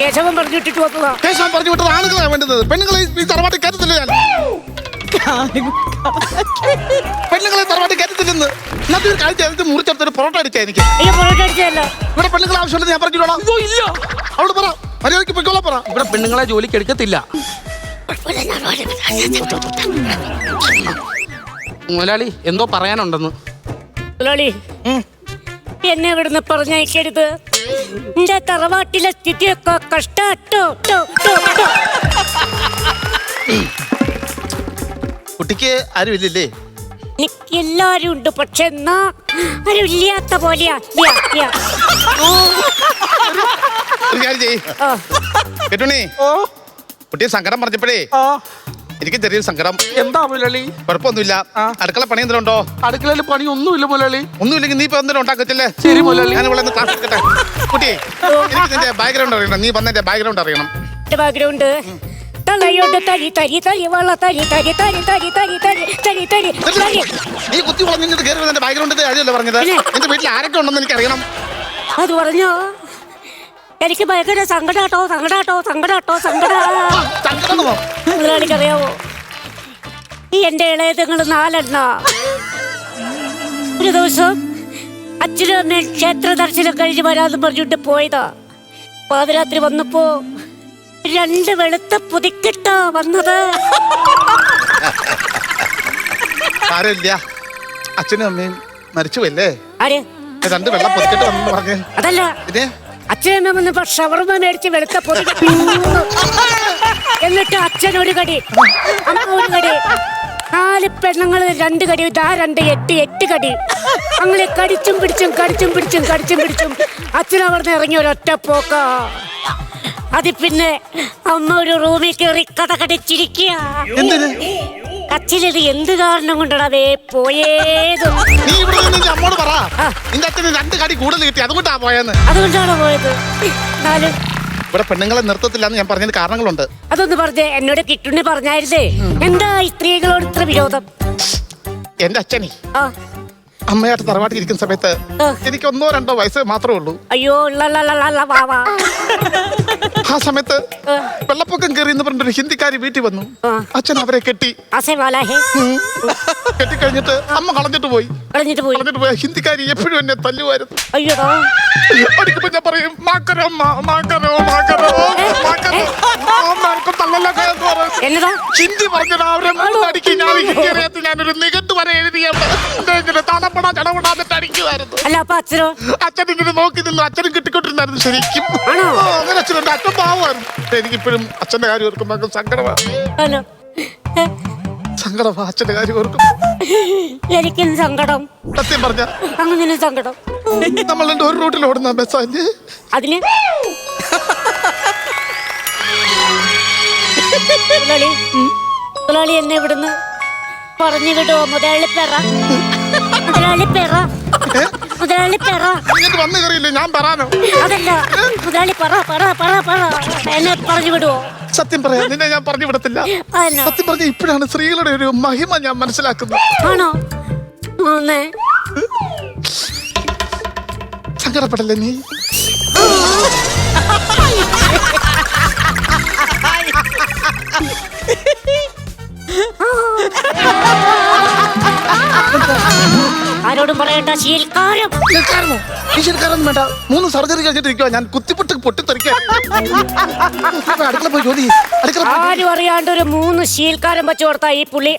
കേശവൻ പറഞ്ഞിട്ടിട്ട് വന്നതാ. കേശവൻ പറഞ്ഞു വിട്ടത് ആണുങ്ങളാണ് വേണ്ടത്. പെണ്ണുങ്ങളെ ഈ തറവാട്ടിൽ കയറ്റത്തില്ല ഞാൻ. പെണ്ണുങ്ങളെ തറവാട്ടിൽ കയറ്റത്തില്ലെന്ന് ഇന്നത്തെ ഒരു കാഴ്ച മുറിച്ചെടുത്തൊരു പൊറോട്ട അടിച്ചാ എനിക്ക്. അയ്യോ പൊറോട്ട അടിച്ചതല്ല. ഇവിടെ പെണ്ണുങ്ങൾ ആവശ്യമുള്ളത് ഞാൻ പറഞ്ഞിട്ടോളാം. ഇല്ല, അവിടെ പറ, മര്യാദയ്ക്ക് പൊയ്ക്കോളാം പറ. ഇവിടെ പെണ്ണുങ്ങളെ ജോലിക്ക് എടുക്കത്തില്ല. മുതലാളി എന്തോ പറയാനുണ്ടെന്ന്. മുതലാളി, എന്നെ ഇവിടുന്ന് പറഞ്ഞയക്കരുത്. എന്റെ തറവാട്ടിലെ സ്ഥിതിയൊക്കെ കഷ്ടാട്ടോ. കുട്ടിക്ക് ആരും ഇല്ലല്ലേ? എനിക്ക് എല്ലാരും ഉണ്ട്, പക്ഷെ എന്നാ ആരും ഇല്ലാത്ത പോലെയാ. ഒരു കാര്യം ചെയ്യ് കേട്ടുണി. കുട്ടിയെ സങ്കടം പറഞ്ഞപ്പോഴേ എനിക്ക് ചെറിയൊരു സങ്കടം. എന്താ മുതലാളി? കുഴപ്പമൊന്നുമില്ല. അടുക്കള പണി എന്തെങ്കിലും ഉണ്ടോ? അടുക്കളയിൽ പണി ഒന്നുമില്ല മുതലാളി. ഒന്നുമില്ലെങ്കിൽ നീ ഇപ്പൊ എന്തെങ്കിലും ഉണ്ടാക്കത്തില്ലേ? ശരി മുതലാളി. ഞാൻ ഇവിടെ ക്ലാസ് എടുക്കട്ടെ. കുട്ടി, എനിക്ക് നിന്റെ ബാക്ക്ഗ്രൗണ്ട് അറിയണം. നീ വന്ന ബാക്ക്ഗ്രൗണ്ട് അറിയണം. ബാക്ക്ഗ്രൗണ്ട് തലയോട് തരി തരി തരി വള തരി തരി തരി തരി തരി തരി തരി തരി തരി. നീ കുത്തി വളഞ്ഞിട്ട് കയറി വന്ന ബാക്ക്ഗ്രൗണ്ടിന്റെ കാര്യമല്ലേ പറഞ്ഞത്? എന്റെ വീട്ടിൽ ആരൊക്കെ ഉണ്ടെന്ന് എനിക്ക് അറിയണം. അത് പറഞ്ഞോ? എനിക്ക് ഭയങ്കര സങ്കടാട്ടോ. മുതലാളിക്കറിയാവോ, ഈ എന്റെ ഇളയതുങ്ങൾ 4 ഒരു ദിവസം അച്ഛനും അമ്മയും ക്ഷേത്ര ദർശനം കഴിഞ്ഞ് വരാമെന്ന് പറഞ്ഞിട്ട് പോയതാ. പാതിരാത്രി വന്നപ്പോ 2 വെളുത്ത പുതിക്കിട്ടാ വന്നത്. ആരില്ല, അച്ഛനും അമ്മയും മരിച്ചുവല്ലേ? ആര്? 2 വെള്ളം പൊതിക്കിട്ട് വന്നു പറഞ്ഞേ. അതല്ല, പിന്നെ അച്ഛനമ്മ വന്നപ്പോ ഷവർമ മേടിച്ച് വെളുത്ത പൊതിക്കിട്ട് എന്നിട്ട് അച്ഛൻ ഒരു കടി, അമ്മ ഒരു കടി, 4 പെണ്ണുങ്ങൾ 2 കടി, ഇതാ 2 8 കടി. അങ്ങനെ കടിച്ചും പിടിച്ചും അച്ഛൻ അവിടുന്ന് ഇറങ്ങി ഒരൊറ്റ പോക്ക. അത് പിന്നെ അമ്മ ഒരു റൂമിൽ കയറി കഥ കടിച്ചിരിക്കുക. അച്ഛനത് എന്ത് കാരണം കൊണ്ടാണേ പോയേതും. നീ ഇവിടെ നിന്ന് അമ്മോട് പറ, നിന്റെ അച്ഛന് 2 കടി കൂടുതൽ കിട്ടി, അതുകൊണ്ടാ പോയെന്ന്. അതുകൊണ്ടാണോ പോയത്? ഇവിടെ പെണ്ണുങ്ങളെ നിർത്തത്തില്ലാന്ന് ഞാൻ പറഞ്ഞതിന് കാരണങ്ങളുണ്ട്. അതൊന്ന് പറഞ്ഞേ. എന്നോട് കിട്ടുണ്ണി പറഞ്ഞായിരുന്നേ, എന്താ ഈ സ്ത്രീകളോട് ഇത്ര വിരോധം? എന്റെ അച്ഛനെ അമ്മയായിട്ട് തറവാട്ടിൽ ഇരിക്കുന്ന സമയത്ത് എനിക്ക് 1 2 വയസ്സ് മാത്രമേ ഉള്ളൂ. അയ്യോ, വാവാ. ആ സമയത്ത് വെള്ളപ്പൊക്കം കയറി എന്ന് പറഞ്ഞൊരു ഹിന്ദിക്കാരി വീട്ടിൽ വന്നു. അച്ഛൻ അവരെ കെട്ടി. കെട്ടിക്കഴിഞ്ഞിട്ട് അമ്മ കളഞ്ഞിട്ട് പോയി. ഹിന്ദിക്കാരി എപ്പോഴും എന്നെ തല്ലുമായിരുന്നു. അയ്യോടാ, അടിക്കുമ്പോ ഞാൻ പറയും ഹിന്ദി പറഞ്ഞിട്ട് അവരെ അടിക്കും. ഞാൻ ഹിന്ദി അറിയാത്ത ഞാനൊരു നിഘണ്ടു വരെ എഴുതിയ തടപടാ ചടപടാന്നിട്ട് അടിക്കുമായിരുന്നു. അല്ല അപ്പൊ അച്ഛനോ? അച്ഛൻ ഇങ്ങനെ നോക്കി നിന്നു. അച്ഛനും കിട്ടിക്കൊണ്ടിരുന്നായിരുന്നു ശരിക്കും. അങ്ങനെ അച്ഛനുണ്ട്. അച്ഛൻ പാവമായിരുന്നു. എനിക്കിപ്പോഴും അച്ഛന്റെ കാര്യം ഓർക്കുമ്പോ സങ്കടമാണ്. അച്ഛന്റെ കാര്യം ഓർക്കും. എനിക്കും സങ്കടം. സത്യം പറഞ്ഞ അങ്ങനെ സങ്കടം. നമ്മൾ ഒരു റൂട്ടിൽ ഓടുന്ന ബസ്സല്ലേ അതിന് മുതലാളി എന്നെ ഇവിടുന്ന് പറഞ്ഞു വിടോ? മുതലാളിപ്പെറ വന്നു കയറിയില്ലേ? ഞാൻ പറയാനോ? അതല്ല, മുതലാളി പറ എന്നെ പറഞ്ഞു വിടുവോ? സത്യം പറയാം, നിന്നെ ഞാൻ പറഞ്ഞു വിടത്തില്ല. സത്യം പറഞ്ഞ ഇപ്പോഴാണ് സ്ത്രീകളുടെ ഒരു മഹിമ ഞാൻ മനസ്സിലാക്കുന്നത്. ആണോ? സങ്കടപ്പെടല്ലേ നീ? ആരോടും പറയണ്ട. ശീൽക്കാരൊന്നും വേണ്ട. 3 സർജറി കഴിഞ്ഞിട്ടിരിക്കുക. ഞാൻ കുത്തിപ്പൊട്ട് പൊട്ടിത്തെറിക്കാൻ. അടുക്കള പോയി ജോലി. ആരും അറിയാണ്ട് ഒരു 3 ശീൽക്കാരം വെച്ചു കൊടുത്താ ഈ പുള്ളി